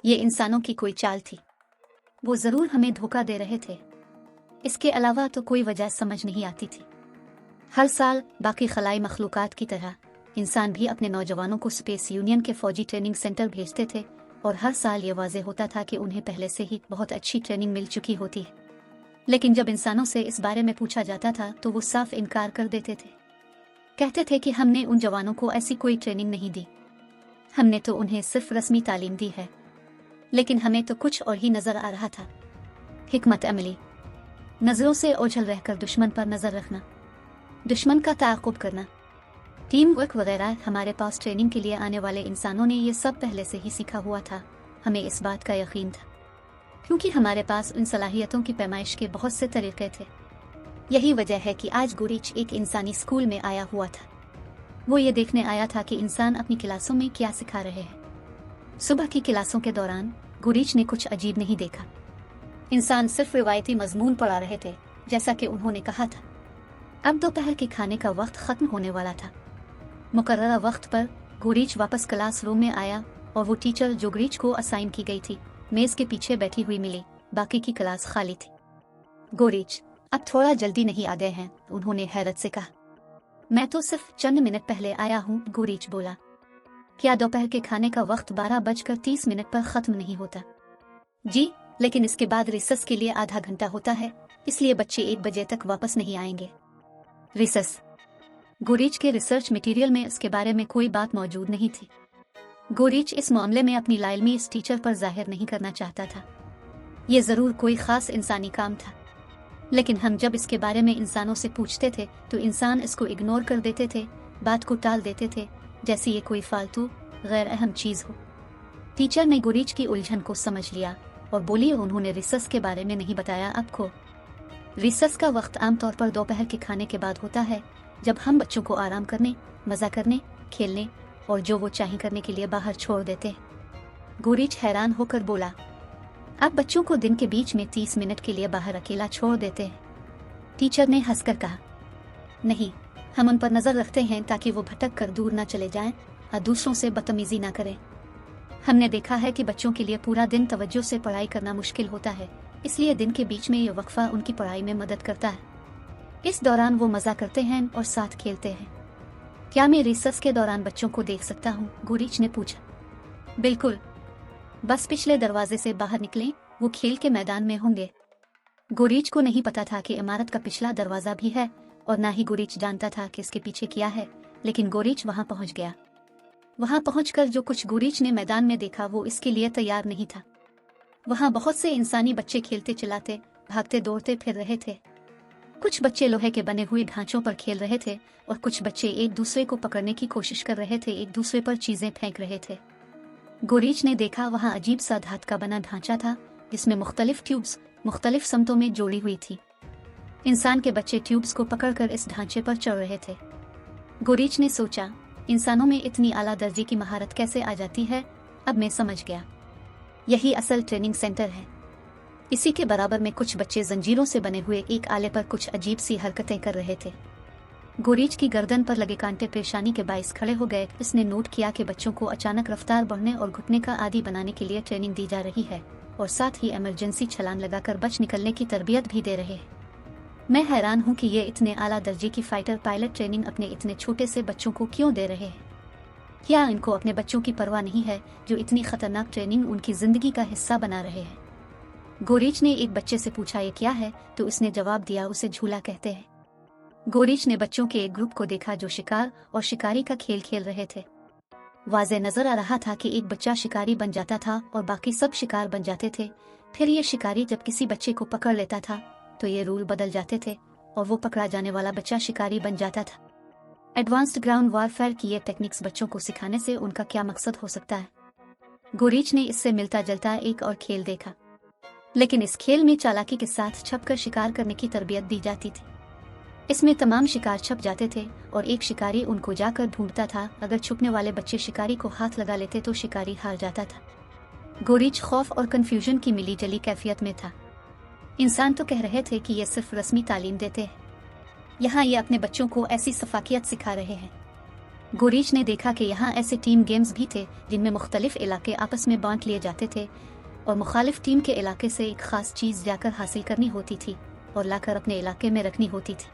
ये इंसानों की कोई चाल थी। वो जरूर हमें धोखा दे रहे थे, इसके अलावा तो कोई वजह समझ नहीं आती थी। हर साल बाकी खलाई मखलूकात की तरह इंसान भी अपने नौजवानों को स्पेस यूनियन के फौजी ट्रेनिंग सेंटर भेजते थे और हर साल ये वाज़ेह होता था कि उन्हें पहले से ही बहुत अच्छी ट्रेनिंग मिल चुकी होती है। लेकिन जब इंसानों से इस बारे में पूछा जाता था तो वो साफ इनकार कर देते थे। कहते थे कि हमने उन जवानों को ऐसी कोई ट्रेनिंग नहीं दी, हमने तो उन्हें सिर्फ रस्मी तालीम दी है। लेकिन हमें तो कुछ और ही नजर आ रहा था। हिकमत अमली, नजरों से ओझल रहकर दुश्मन पर नजर रखना, दुश्मन का ताक़ुब करना, टीम वर्क वगैरह। हमारे पास ट्रेनिंग के लिए आने वाले इंसानों ने ये सब पहले से ही सीखा हुआ था। हमें इस बात का यकीन था क्योंकि हमारे पास उन सलाहियतों की पैमाइश के बहुत से तरीके थे। यही वजह है कि आज गुरीच एक इंसानी स्कूल में आया हुआ था। वो ये देखने आया था कि इंसान अपनी क्लासों में क्या सिखा रहे हैं। सुबह की क्लासों के दौरान गुरीच ने कुछ अजीब नहीं देखा। इंसान सिर्फ रिवायती मजमून पढ़ा रहे थे जैसा कि उन्होंने कहा था। अब दोपहर के खाने का वक्त खत्म होने वाला था। मुकर्ररा वक्त पर गुरीच वापस क्लासरूम में आया और वो टीचर जो गुरीच को असाइन की गई थी मेज के पीछे बैठी हुई मिली। बाकी की क्लास खाली थी। गुरीच, अब थोड़ा जल्दी नहीं आ गए हैं? उन्होंने हैरत से कहा। मैं तो सिर्फ चंद मिनट पहले आया हूँ, गुरीच बोला। क्या दोपहर के खाने का वक्त 12:30 पर खत्म नहीं होता? जी, लेकिन इसके बाद रिसर्च के लिए आधा घंटा होता है, इसलिए बच्चे 1 बजे तक वापस नहीं आएंगे। रिसर्च? गुरीच के रिसर्च मटेरियल में उसके बारे में कोई बात मौजूद नहीं थी। गुरीच इस मामले में अपनी लाइल्मी इस टीचर पर जाहिर नहीं करना चाहता था। ये जरूर कोई खास इंसानी काम था, लेकिन हम जब इसके बारे में इंसानों से पूछते थे तो इंसान इसको इग्नोर कर देते थे, बात को टाल देते थे जैसे ये कोई फालतू गैर अहम चीज हो। टीचर ने गुरीच की उलझन को समझ लिया और बोली, उन्होंने रिसर्च के बारे में नहीं बताया आपको? रिसर्च का वक्त आमतौर पर दोपहर के खाने के बाद होता है, जब हम बच्चों को आराम करने, मजा करने, खेलने और जो वो चाहे करने के लिए बाहर छोड़ देते हैं। गुरीच हैरान होकर बोला, आप बच्चों को दिन के बीच में 30 मिनट के लिए बाहर अकेला छोड़ देते हैं? टीचर ने हंसकर कहा, नहीं, हम उन पर नजर रखते हैं ताकि वो भटक कर दूर ना चले जाएं और दूसरों से बदतमीजी ना करें। हमने देखा है कि बच्चों के लिए पूरा दिन तवज्जो से पढ़ाई करना मुश्किल होता है, इसलिए दिन के बीच में ये वक्फा उनकी पढ़ाई में मदद करता है। इस दौरान वो मजा करते हैं और साथ खेलते हैं। क्या मैं रिसर्च के दौरान बच्चों को देख सकता हूँ? गुरीच ने पूछा। बिल्कुल, बस पिछले दरवाजे से बाहर निकलें, वो खेल के मैदान में होंगे। गुरीच को नहीं पता था कि इमारत का पिछला दरवाजा भी है और ना ही गुरीच जानता था कि इसके पीछे क्या है, लेकिन गुरीच वहां पहुंच गया। वहां पहुंचकर जो कुछ गुरीच ने मैदान में देखा वो इसके लिए तैयार नहीं था। वहां बहुत से इंसानी बच्चे खेलते चलाते, भागते दौड़ते फिर रहे थे। कुछ बच्चे लोहे के बने हुए ढांचों पर खेल रहे थे और कुछ बच्चे एक दूसरे को पकड़ने की कोशिश कर रहे थे, एक दूसरे पर चीजें फेंक रहे थे। गुरीच ने देखा वहां अजीब सा धातु का बना ढांचा था जिसमें मुख्तलिफ ट्यूब्स मुख्तलिफ समतों में जोड़ी हुई थी। इंसान के बच्चे ट्यूब्स को पकड़कर इस ढांचे पर चढ़ रहे थे। गुरीच ने सोचा, इंसानों में इतनी आला दर्जे की महारत कैसे आ जाती है? अब मैं समझ गया, यही असल ट्रेनिंग सेंटर है। इसी के बराबर में कुछ बच्चे जंजीरों से बने हुए एक आले पर कुछ अजीब सी हरकतें कर रहे थे। गुरीच की गर्दन पर लगे कांटे परेशानी के बाइस खड़े हो गए। इसने नोट किया कि बच्चों को अचानक रफ्तार बढ़ने और घुटने का आदी बनाने के लिए ट्रेनिंग दी जा रही है और साथ ही इमरजेंसी छलांग लगाकर बच निकलने की तरबियत भी दे रहे हैं। मैं हैरान हूँ कि ये इतने आला दर्जे की फाइटर पायलट ट्रेनिंग अपने इतने छोटे से बच्चों को क्यों दे रहे हैं। क्या इनको अपने बच्चों की परवाह नहीं है जो इतनी खतरनाक ट्रेनिंग उनकी जिंदगी का हिस्सा बना रहे हैं? गुरीच ने एक बच्चे से पूछा, ये क्या है? तो उसने जवाब दिया, उसे झूला कहते हैं। गुरीच ने बच्चों के एक ग्रुप को देखा जो शिकार और शिकारी का खेल खेल रहे थे। वाज़े नजर आ रहा था कि एक बच्चा शिकारी बन जाता था और बाकी सब शिकार बन जाते थे। फिर ये शिकारी जब किसी बच्चे को पकड़ लेता था तो ये रूल बदल जाते थे और वो पकड़ा जाने वाला बच्चा शिकारी बन जाता था। एडवांस्ड ग्राउंड वॉरफेयर की ये टेक्निक्स बच्चों को सिखाने से उनका क्या मकसद हो सकता है? गुरीच ने इससे मिलता जुलता एक और खेल देखा, लेकिन इस खेल में चालाकी के साथ छपकर शिकार करने की तरबियत दी जाती थी। इसमें तमाम शिकार छप जाते थे और एक शिकारी उनको जाकर ढूंढता था। अगर छुपने वाले बच्चे शिकारी को हाथ लगा लेते तो शिकारी हार जाता था। गुरीच खौफ और कंफ्यूजन की मिली जली कैफियत में था। इंसान तो कह रहे थे कि ये सिर्फ रस्मी तालीम देते हैं, यहाँ ये अपने बच्चों को ऐसी सफाकियत सिखा रहे हैं। गुरीच ने देखा कि यहाँ ऐसे टीम गेम्स भी थे जिनमें मुख्तलिफ इलाके आपस में बांट लिए जाते थे और मुखालिफ टीम के इलाके से एक ख़ास चीज़ जाकर हासिल करनी होती थी और लाकर अपने इलाके में रखनी होती थी।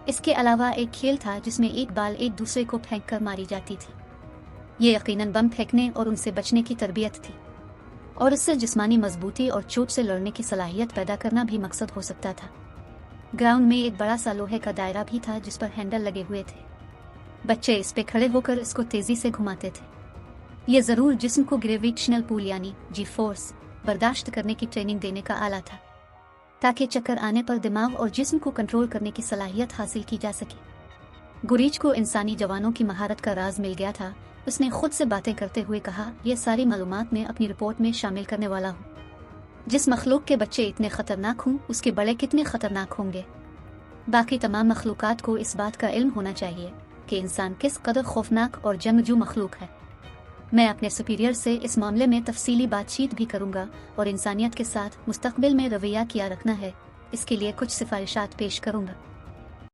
इसके अलावा एक खेल था जिसमें एक बाल एक दूसरे को फेंक कर मारी जाती थी। ये यकीनन बम फेंकने और उनसे बचने की तरबियत थी और इससे जिस्मानी मजबूती और चोट से लड़ने की सलाहियत पैदा करना भी मकसद हो सकता था। ग्राउंड में एक बड़ा सा लोहे का दायरा भी था जिस पर हैंडल लगे हुए थे। बच्चे इस पे खड़े होकर इसको तेजी से घुमाते थे। ये जरूर जिस्म को ग्रेविटेशनल पुल यानी जी फोर्स बर्दाश्त करने की ट्रेनिंग देने का आला था, ताकि चक्कर आने पर दिमाग और जिस्म को कंट्रोल करने की सलाहियत हासिल की जा सके। गुरीच को इंसानी जवानों की महारत का राज मिल गया था। उसने खुद से बातें करते हुए कहा, यह सारी मालूमात मैं अपनी रिपोर्ट में शामिल करने वाला हूँ। जिस मखलूक के बच्चे इतने खतरनाक हों उसके बड़े कितने खतरनाक होंगे। बाकी तमाम मखलूकात को इस बात का इल्म होना चाहिए कि इंसान किस कदर खौफनाक और जंगजू मखलूक है। मैं अपने सुपीरियर से इस मामले में तफसीली बातचीत भी करूंगा और इंसानियत के साथ मुस्तकबिल में रवैया क्या रखना है इसके लिए कुछ सिफारिशात पेश करूंगा।